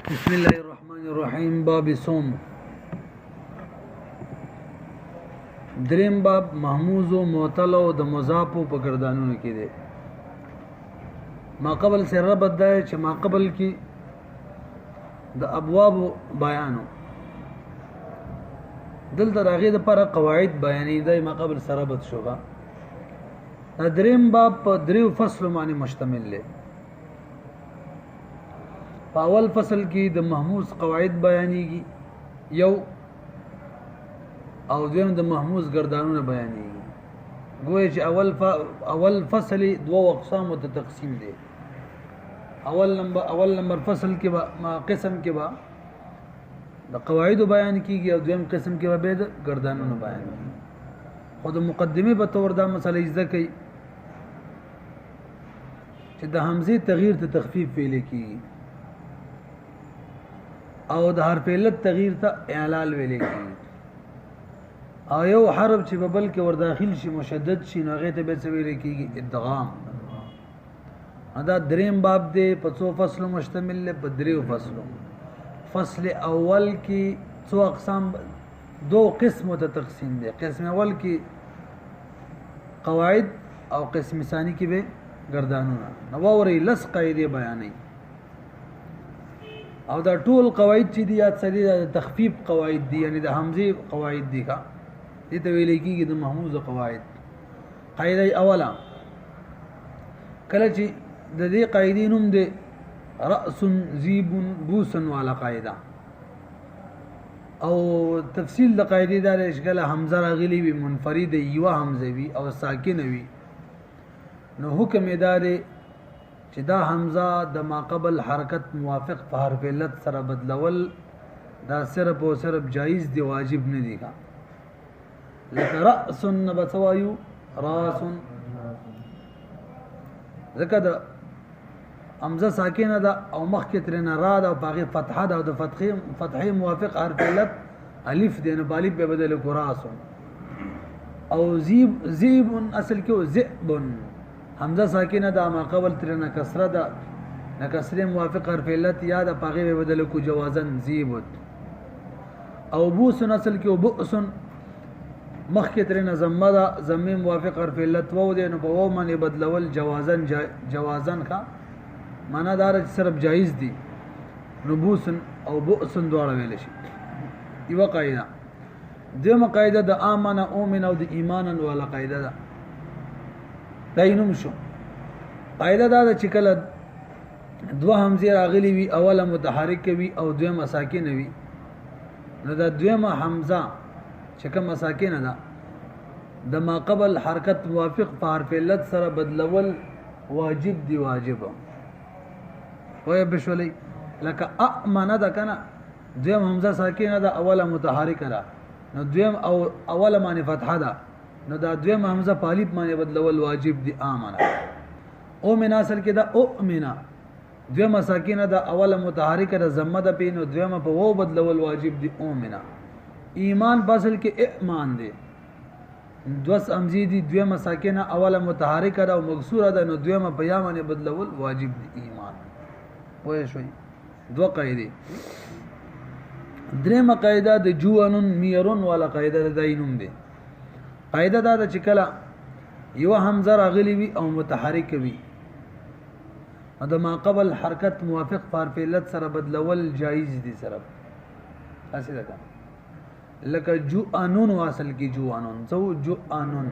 بسم الله الرحمن الرحیم. باب صوم. دریم باب محموز و معطل او د مضاف په ګردانونو کې دی. ما قبل سره ربط دی چې ما قبل کې د ابواب بیانو دلته راغی د پر قواعد بیانې دی. ما قبل سره ربط شوغه. دریم باب په دریو فصل باندې مشتمل دی. په اول فصل کې د محموز قواعد بیانېږي یو، او دویم د محموز ګردانونه بیانېږي. گویا چې اول فصل دو اقسام ته تقسیم دی. اول نمبر فصل کې با قسم کې با د قواعد بیان کیږي او دویم قسم کې به د ګردانونه بیان کیږي. خو د مقدمه په تور دا مسله ذکر کوي چې د حمزه تغییر ته تخفیف ویل کیږي او د حرف علت تغییر ته اعلال ویل کیږي. او یو حرف چې په بل کې ور داخل شي مشدد شي نو هغه ته به څه ویل کیږي؟ ادغام. دا دریم باب دی، په څو فصلو مشتمل دی؟ په دریو فصلو. فصل اول کې څو اقسام دو قسمو ته تقسیم دی. قسم اول کې قواعد او قسم ثانی کې به ګردانونه. نو ووري لس قاعده بیانې او دا ټول قواعد چې دي یاد سړي د تخفیف قواعد دي، یعنی د حمزه قواعد دي. کا دې ته ویل کېږي د محموز قواعد. قاعده اوله کله چې د دې قاعدې نوم دی رأس زیب بوسن والا قاعده، او تفصیل د قاعده دا اشغال حمزه راغلی وي منفرد یو حمزه وي او ساکن وي، نو حکم ادارې چې دا حمزه د ما قبل حرکت موافق په حرف علت سره بدلول دا صرف او صرف جایز دی، واجب نه دی. لکه رأس نبتوایو راس، ځکه د حمزه ساکنه ده او مخکې ترنه را ده او باغی فتحه ده او د فتحې موافق حرف علت الف دی، نو بالف به بدل کو راس. او زیب اصل کې ذئب، حمزه ساکنه ده ما قبل ترنه کسره ده، نه کسره موافق حرف علت یا ده باغی به بدل کو جوازن زیبت. او بوس اصل کې بؤس، مخکې ترنه زمه ده، زمه موافق حرف علت وو دی، نو په وو باندې بدلول جوازن کا معنا دار صرف جایز دي. نبوسن او بؤسن دواړه ویل شي. یو قاعده. دیمه قاعده د امن اومن او د ایمانن والا قاعده ده. داینوم شو. قاعده دا چې کله دوه حمزه راغلي وي، اوله متحرک وي او دویمه ساکن وي، نو دا دویمه حمزه چې کومه ساکنه ده د ما قبل حرکت موافق په حرف علت سره بدلول واجب دی. واجب وای بشولې لکه امنه ده کنه، دویم حمزه ساکنه ده اوله متحرکه ده، نو دویم او اوله معنی فتحه ده، نو دا دویم حمزه په الف معنی بدلول واجب دی. امنه او من اصل کې ده اؤمنه، دویم ساکنه ده اوله متحرکه ده زمه ده پین، نو دویم په وو بدلول واجب دی. اؤمنه. ایمان باصل کې ایمان دی، دوس امزی دی، دویم ساکنه اوله متحرکه ده او مکسوره ده، نو دویم په یا معنی بدلول واجب دی. ایمان وای شوي. دو قاعده. درېمه قاعده د جوانون میرون والا قاعده د دینوم دی. قاعده دا چې کله یو حمزه راغلی وي او متحرک وي، دا ما قبل حرکت موافق حرف علت سره بدلول جایز دي. صرف اسې ده لکه جوانون واصل کی جوانون، سو جوانون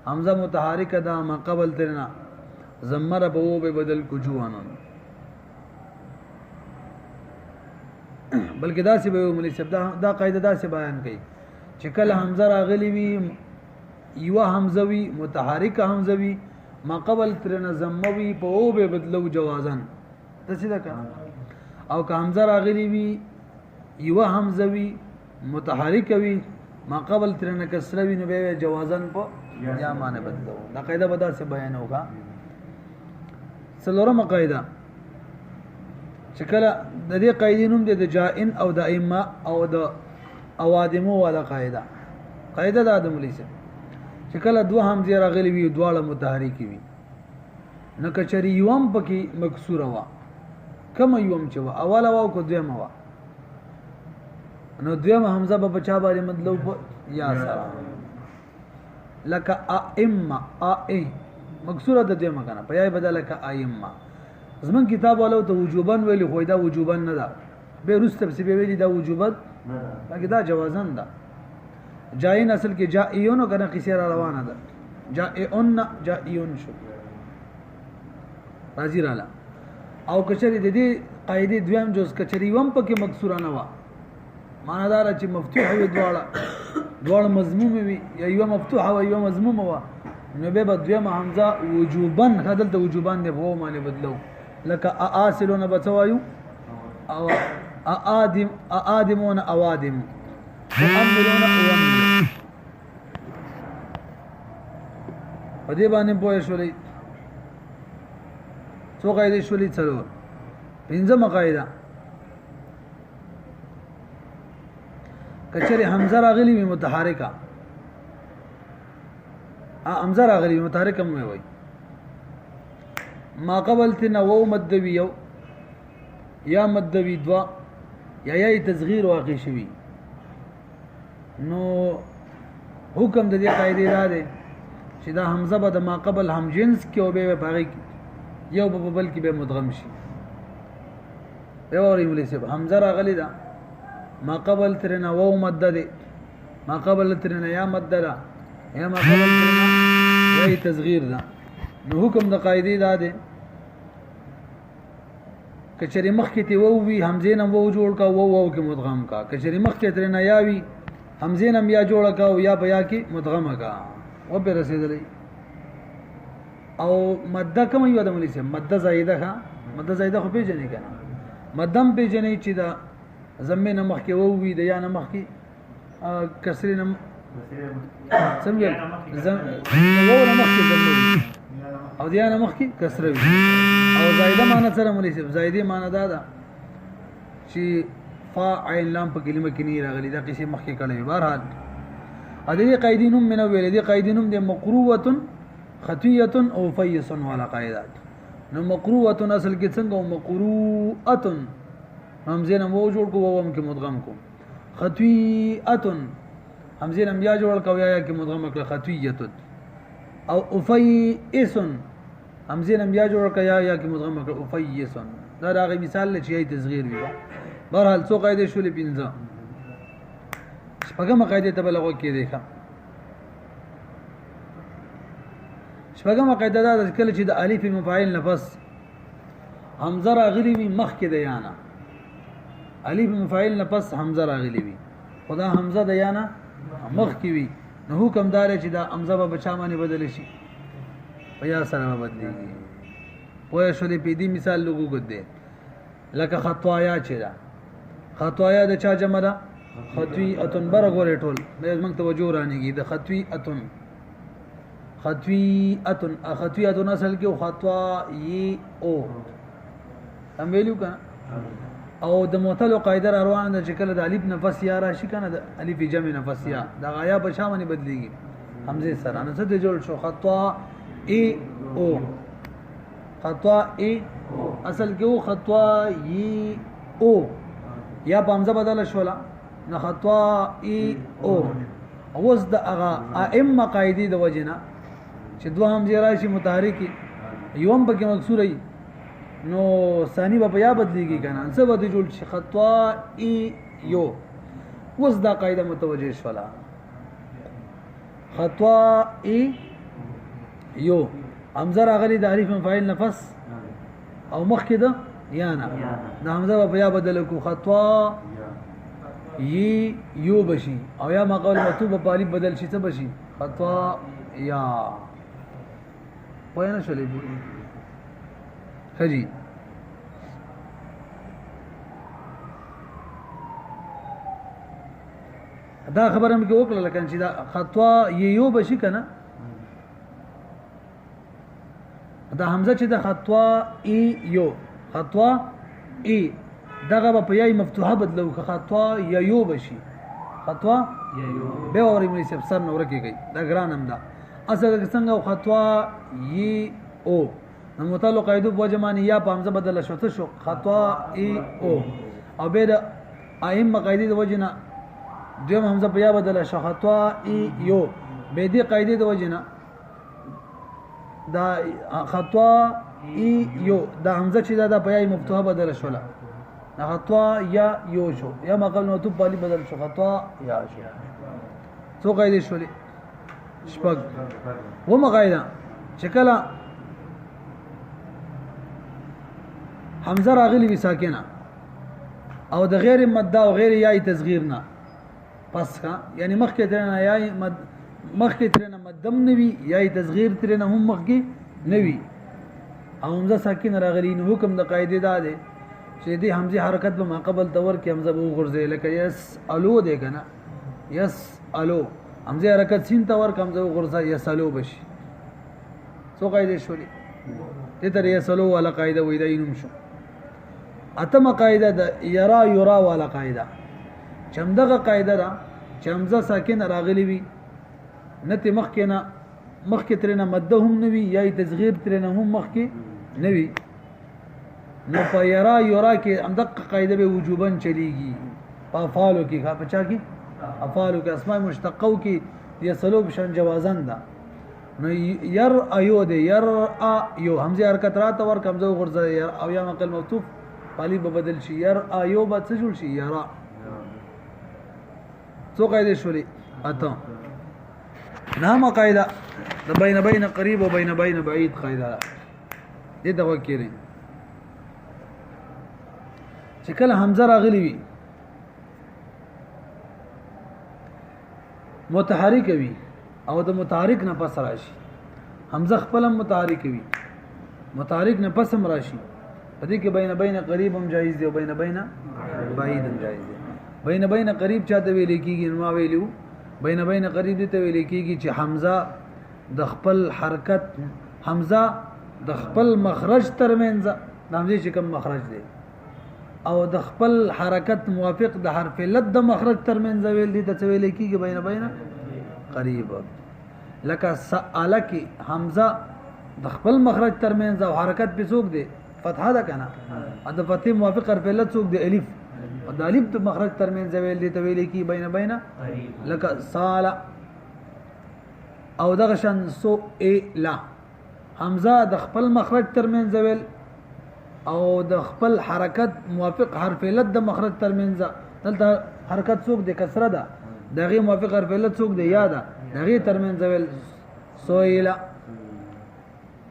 حمزه متحرک ده ما قبل ترنا زمره په وو به بدل کو جوانون. بلکې دا سی به ملي شبد دا قاعده دا سی بیان کړي چې کله حمزه راغلی وي یو حمزه وي متحرک حمزه وي ما قبل ترنه زمه وي په او به بدلو جوازن تسیدا کا. او که حمزه راغلی وي یو حمزه وي متحرک وي ما قبل ترنه کسره وي نو به جوازن په یا معنی بدلو. دا قاعده به دا سی بیان وکا. څلورمه قاعده چې کله د دې قاعدې نوم دی د جائن او د ائمه او د اوادمو والا قاعده. قاعده د ادم لیسه چې کله دوه حمزه راغلي وي دواړه متحرک وي، نو کچری یوم پکې مکسوره وا کم یوم چې و اوله واو کو دویمه وا نو دویمه حمزه به بچا باندې مطلب یا سره لك ائمه ائ مکسوره د دویمه کنه په یای بدل لك ائمه زمون کتاب والو ته وجوبن ویلی خو دا وجوبن نه ده به رسته به ویلی دا وجوبت نه دا جوازن ده جائن اصل کې جائیون کنه قصه را روانه ده جائعون جائیون شو راځي رااله او کچری د دې قاعده دویم جز کچری وم پکې مکسوره نه و معنا دار چې مفتوح وي دواړه مضموم وي یا یو مفتوح او یو مضموم و نو به دویم حمزه وجوبن خدل ته وجوبن نه وو معنی بدلو لکه اصلون بتوایو او آدمون اوادم واملون اوامل په دې باندې پوه شولې څو قاعده شولې څلور پنځمه قاعده کچری حمزه راغلی وي متحرکه حمزه راغلی متحرکه مې وای ما قبل تنا وو مدوی یو یا مدوی دوا یا تصغیر واقع شوی نو حکم د دې قاعده را ده چې دا حمزه به د ما قبل هم جنس کې او به باغی یو په بل کې به مدغم شي به اوري ولې حمزه راغلی دا ما قبل ترنا وو مد ده ما قبل ترنا یا مد ده یا ما قبل ترنا یا تصغیر ده نو حکم د قاعده دا ده کچری مخ کې تی وو وی حمزه نم وو جوړ کا وو کې مدغم کا کچری مخ کې ترنا یا وی حمزه نم یا جوړ کا او یا بیا کې مدغم کا و به رسیدلې او مده کوم یو د ملي سه مده زائده ښا مده زائده خو پیژنې کنه مدم پیژنې چې دا زمینه مخ کې وو وی د یا نه مخ کې کسری نم سمجل وو نه مخ کې زمو او د یا نه مخ کې کسره وی او زائده معنی سره ملي سه زائده معنی دا ده چې فاعل لام په کلمه کې نه راغلي دا قصه مخ کې کړي بهرحال ا دې قاعدینم من ویل دي قاعدینم د مقروه خطیه او فیس ولا قاعدات نو مقروه اصل کې څنګه مقروءه همزه نم وو جوړ کو ووم کې مدغم کو خطیه همزه نم یا جوړ کو یا کې مدغم کړه خطیه او افیس همزه نم یا جوړ کو یا کې مدغم کړه افیس دا راغی مثال لچې ای تصغیر وی بهرحال څو قاعده شولې پینځه شپږم قاعده ته بلغو کې دی ښا شپږم قاعده دا د کله چې د الف مفاعل نفس حمزه راغلی وي مخ کې دی یانا الف مفاعل نفس حمزه راغلی وي خدا حمزه د یانا مخ کې وي نو حکم دار چې دا حمزه به بچا باندې بدل شي په یا سره بدلیږي پوه شولې په دې مثال لګو ګد لکه خطوایا چې دا خطوایا د چا جمع ده خطویاتن بر غورې ټول به موږ توجه رانیږي د خطویاتن خطویاتن اصل کې خطوا ی او هم ویلو کنه او د معتل قاعده روان ده چې کله د الف نفس یا راشي کنه د الف جمع نفس یا د غیا په شامه بدلیږي حمزه سره نو څه د جوړ شو خطوا ای او خطوا ای اصل کې خطوا ی او یا په حمزه بدل شولا نه خطوا ای او اوس د اغا ائمه قاعده د وجنه چې دوه حمزه راشي متحرکی یوم پکې مکسور ای نو ثانی په یا بدلیږي کنه څه به جوړ شي خطوا ای یو اوس دا قاعده متوجه شولا خطوا ای یو حمزه راغلی د الف فاعل نفس او مخ کې ده یا نه د حمزه په یا بدل کو خطوا ی یو بشي او یا ما قول مکتوب په الف بدل شي څه بشي خطوا یا پوهه نه شولې خجی دا خبره مې وکړه لکه چې دا خطوا یو بشي کنه دا حمزه چې د خطوا ای یو خطوا ای دغه په یای مفتوحه بدلو که خطوا یو بشي خطوا یو به اوري مې سب سر نور کېږي دا ګران هم دا اصل څنګه خطوا ی او متعلق قاعده په جمعنی یا په حمزه بدل شو څه شو خطا ای او او به د ائمه قاعده د وجنه دویم حمزه په یا بدل شو خطا ای یو به دې قاعده د وجنه دا خطا ای یو دا حمزه چې دا په یا مفتوحه بدل شوله خطا یا یو شو یا مقبل نوتوب بالی بدل شو خطا یا شو څو قاعده شولې شپږ ومه قاعده چې کله حمزه راغلی وي ساکنه او د غیر مده او غیر یای تصغیر نه پس کا یعنی مخکې ترنه یای مخکې ترنه مدم نوي یای تصغیر ترنه هم مخکې نوي او حمزه ساکنه راغلی نو حکم د قاعده دا دی چې دې حمزه حرکت به ما قبل تور کې حمزه به غرزه لکه یس الو دی کنه یس الو حمزه حرکت سین تور کې حمزه غرزه یس الو بشي څو قاعده شولې دې تر یس الو ولا قاعده وې دینم شو اتم قاعده د یرا یرا والا قاعده چمدغه قاعده را چمزه ساکن راغلی وي نته مخکې ترنه مده هم نوي یا تصغیر ترنه هم مخکې نوي نو په یرا یرا کې همدغه قاعده به وجوبا چلیږي په افعالو کې ښه بچا کې افعالو کې اسماء مشتقو کې یسلو بشن جوازن ده نو ير ایو ده ير ایو حمزه حرکت را ته ور کمزو غرزه ير او یا مقل موصوف پالی به بدل شي ير ایو به څه جوړ شي یرا څو قاعده شولې اته نام قاعده د بین قریب او بین بعید قاعده دې دا وکړي چې کله حمزه راغلی وي متحرک وي او د متحرک نه پس راشي حمزه خپل متحرک وي متحرک نه پس راشي په دې کې بین قریب هم جایز دی او بین بعید هم جایز دی بین قریب چاته ویل کېږي نو ما ویلو بین قریب دې ته ویل کېږي چې حمزه د خپل حرکت حمزه د خپل مخرج ترمنځ د حمزه چې کوم مخرج دی او د خپل حرکت موافق د حرف لد د مخرج ترمنځ ویل دي ته ویل کېږي بین قریب لکه سأله کې حمزه د خپل مخرج ترمنځ او حرکت په څوک دی فتحه ده کنه د فتح موافق حرف لد څوک دی الف او د الف د مخرج ترمنځ ویل دي ته ویل کېږي بین لکه سالا او دغه شان سو لا حمزه د خپل مخرج ترمنځ ویل او د خپل حرکت موافق حرف لد د مخرج ترمنځ دلته حرکت څوک دی کسره ده دغه موافق حرف لد څوک دی یا ده دغه ترمنځ ویل سویلا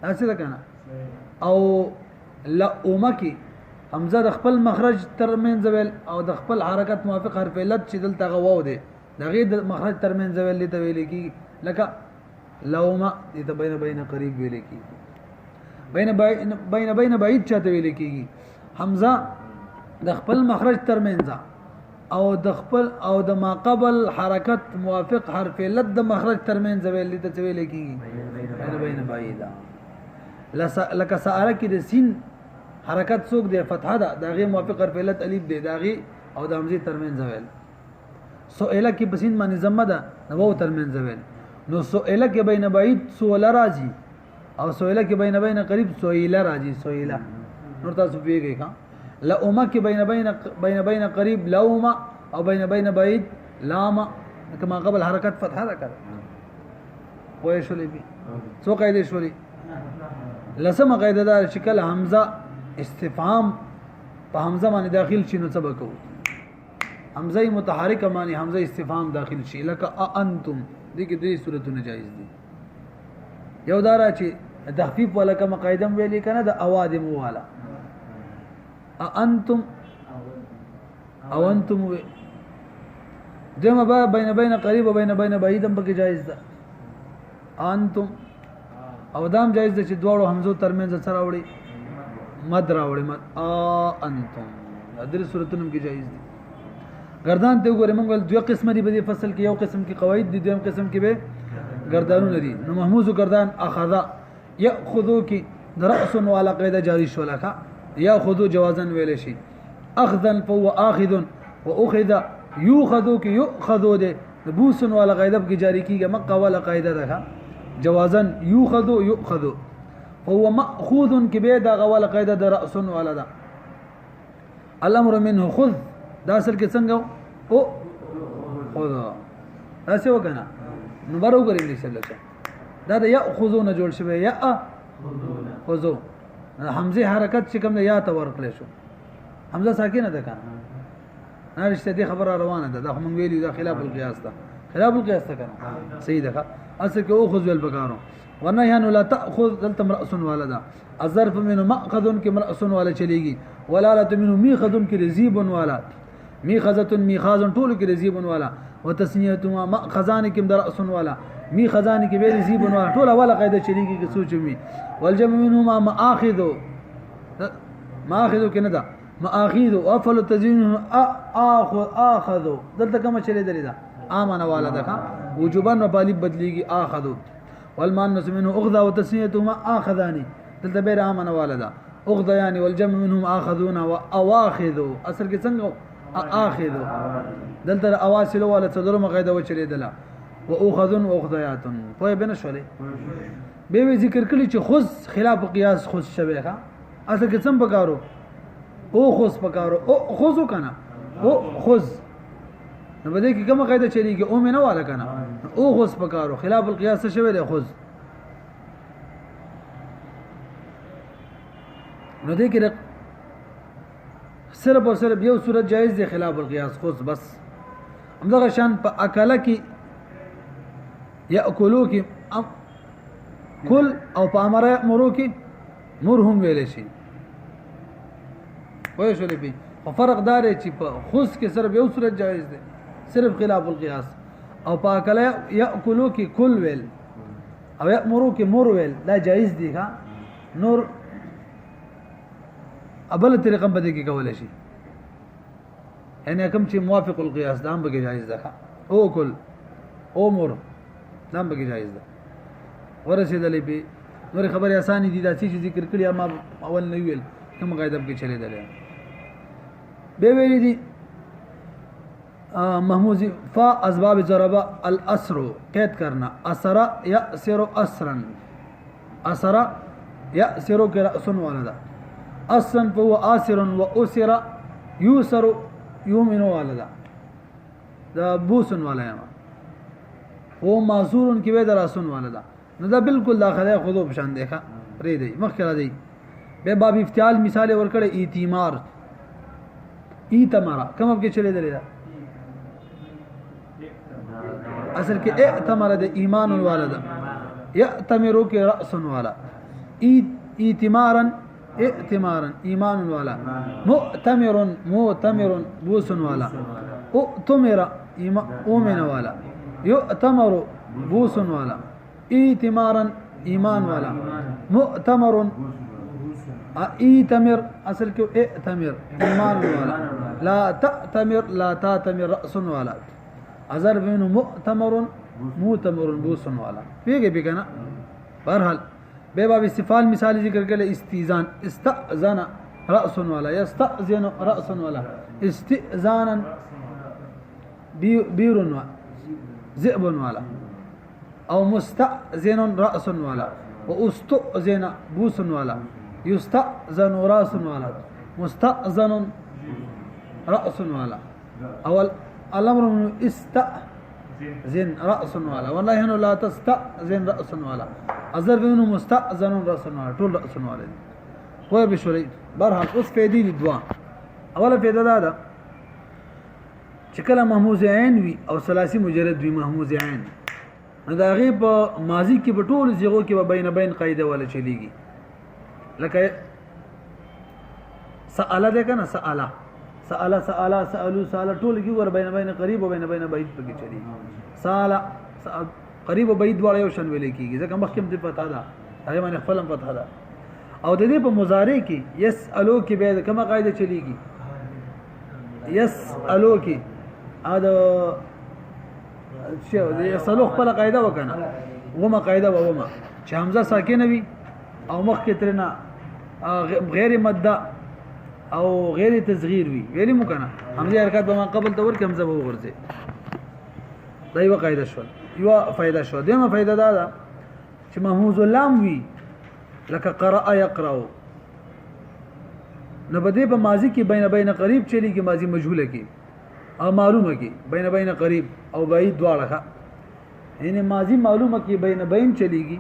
اسی ده کنه او لا اومکی حمزه د خپل مخرج ترمنځ ویل او د خپل حرکت موافق حرف لد چې دلته غو دی دغه د مخرج ترمنځ ویل ته ویل کی لکه لوما دې بین قریب ویل کی بین بعید چاته ویل کیږي حمزه د خپل مخرج ترمنځ او د خپل او د ما قبل حرکت موافق حرف لد د مخرج ترمنځ ویل ته ویل کیږي بین بعیدا لکه ساره کې د سین حرکت څوک دی فتحه ده دغه موافق حرف لد الف دی دغه او د حمزه ترمنځ ویل سئله کې بسین باندې زمه ده نو ترمنځ ویل نو سئله کې بین بعید سوله راځي او سویله کې بین قریب سویله راځي سویله نور تاسو پیږئ ښا لوما کې بین قریب لوما او بین بعید لاما کما قبل حرکت فتحه ده کړه پوه شولې بي څو قاعده شولې لسمه قاعده دار شکل حمزه استفهام په حمزه باندې داخل شي نو سبق کو حمزه متحرک معنی حمزه استفهام داخل شي لکه انتم دې کې درې صورتونه جایز دي یو دارا چې تخفیف ولا کما قاعده ویلې کنه د اوادم والا انتم او انتم دمه با بین قریب و بین بعید هم پکې جایز ده انتم او دام جایز ده چې دواړو حمزو ترمنځ سره وړي مد راوړي مد انتم درې صورتونو کې جایز دي گردان ته وګورئ موږ دوه قسم دي په دې فصل کې یو قسم کې قواعد دي دویم قسم کې به گردانونه دي نو محموز گردان اخذا یاخذو کی درأس ولا قاعده جاری شو لکه یاخذو جوازن ویل شي اخذا فهو اخذ واخذ یوخذو کی یؤخذو ده بوس ولا قاعده کی جاری کیږي مقه ولا قاعده ده جوازن یوخذو یؤخذو هو مأخوذ کې به دا غول قاعده د رأس والا ده الامر منه خذ دا اصل کې څنګه او خذ دا څه وکنه نو برو ګر انګلیش لکه دا د یاخذون جوړ شوی یا خذو حمزه حرکت چې کوم یا ته ورکړل شو حمزه ساکنه ده کنه نه رشته دي خبره روانه ده دا هم ویلی دا خلاف القياس ده خلاف القياس ده کنه صحیح ده اصل کې او خذ ول بکارو ورنه یانو لا تاخذ دلته مرأس والدا الظرف منه ماخذ کې مرأس والا چلیږي ولاله منه میخذ کې رزيب والا میخذه میخاز ټول کې رزيب والا وتسنیتهما ماخذان کې مرأس والا میخذان کې به رزيب والا ټول والا قاعده چلیږي کې سوچمي والجمع منهما ماخذ کې نه ده ماخذ افل تزيين اخذ دلته کوم چلی درې ده امانه والا ده وجوبا وبالب بدلیږي اخذ والمؤنث منه اخذ وتسنيتهما اخذان دلته به امانه والا ده اخذ يعني والجمع منهم اخذون واواخذ اصل کې څنګه اخذ دلته اواصل ولا صدر مقاعده وچلې دلا واخذن واخذيات په بنه شولې به ذکر کړی چې خذ خلاف قياس خذ شوی ښا اصل کې څنګه پکارو او خذ پکارو او خذ کنه او خذ نو بده کې کومه قاعده چلیږي او مینه والا کنه او خذ پکارو خلاف القياس شوی دی خذ نو دې کې صرف او صرف یو صورت جایز دی خلاف القياس خذ بس همدغه شان په اکله کې یاکلوا کې کل او په امر مرو کې مرهم ویل شي وای شو لپی په فرق دار چې په خذ کې صرف یو صورت جایز دی صرف خلاف القياس او په اکله یاکلوا کې کل ویل او یامروا کې مر ویل دا جایز دی ښا نور ابل طریقه په دې کې کول شي یعنی کوم چې موافق القياس دا هم به جایز ده او کل او مر دا هم به جایز ده ورسېدلې به نور خبره اساني دي دا چې ذکر کړی ما اول نه ویل کوم قاعده کې چلے دلې به ویلي دي محموز فا اسباب ضرب الاسر قید کرنا اسرا ياسر اسرا اسرا ياسر كراس والدا اصلا فهو آسر واسر يسر يؤمن والدا دا بوسن والا هو معذور کی به دراسن والدا نو دا بالکل داخله خودو بشان دیکھا ری دی مخکره دی به باب افتعال مثال ورکړه ایتمار ایتمارا کوم کې چلے دی اصل کې ائتمر د ایمان والدا یأتمرو کې راس والا ایتمارا ائتمارا ایمان والا مؤتمر بوس والا اؤتمر اومن والا یؤتمر بوس والا ائتمارا ایمان والا مؤتمر ایتمر اصل کې ائتمر ایمان والا لا تأتمر لا تأتمر رأس والا ازر بینو مؤتمر موتمر بوس والا پیګه پیګنا بهرحال بے باب استفعال مثال ذکر کړل استئذان استأذن رأس والا يستأذن رأس والا استئذانا بير ذئب والا او مستأذن رأس والا واستؤذن بوس والا يستأذن راس والا مستأذن رأس والا اول الامر استأذن رأس والا والله انه لا تستأذن رأس والا ازر بینو مستأذن رأس والا ټول رأس والا خو به شوري برحال اوس فائدې دي دوا اوله فائدہ دا چې کله محموز عین وي او ثلاثي مجرد وي محموز عین دا غي په ماضي کې په ټول ځایو کې به بین قاعده ولا چلیږي لکه سأل ده کنه سأل سألوا ټول کې ور بین قریب او بین بعید پکې چلیږي سأل قریب او بعید والا یو شان ویل کېږي ځکه مخکې د پتا ده هغه باندې خپل پتا ده او د دې په مضارع کې يسألو کې به کومه قاعده چلیږي يسألو کې دا شو د يسألو خپل قاعده وکنه ومه قاعده ومه چې حمزه ساکنه وي او مخکې ترنه غیر مده او غیر تصغیر وي ویلې مو کنه حمزه حرکت به ما قبل تور کې حمزه وګرځي دا یو قاعده شو یو فائدہ شو دیمه فائدہ دا چې محموز اللام وي لکه قرأ یقرأ نو بده په ماضی کې بین قریب چلیږي ماضی مجهوله کې او معلومه کې بین قریب او بعید دواړه یعنی ماضی معلومه کې بین چلیږي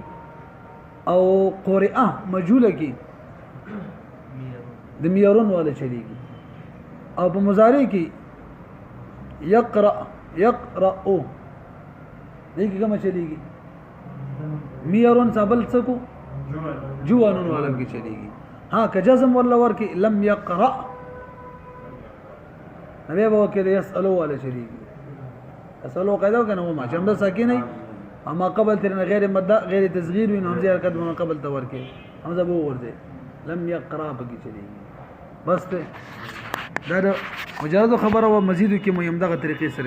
او قرئه مجهوله کې د میرون والا چلیږي او په مضارع کې یقرأ دې کې کوم چلیږي میرون سبل څکو جوانون والا کې چلیږي ها که جزم ولا ورکی لم یقرأ نبی ابو کې یسالو والا چلیږي اسالو قاعده کنه ما شمد ساکینه اما قبل ترنه غیر مد غیر تصغیر وین همزه حرکت من قبل تور کې همزه بو ورده لم یقرأ بکی چلیږي بس ته دا مجرد خبره و مزید کې مهم دغه طریقې سره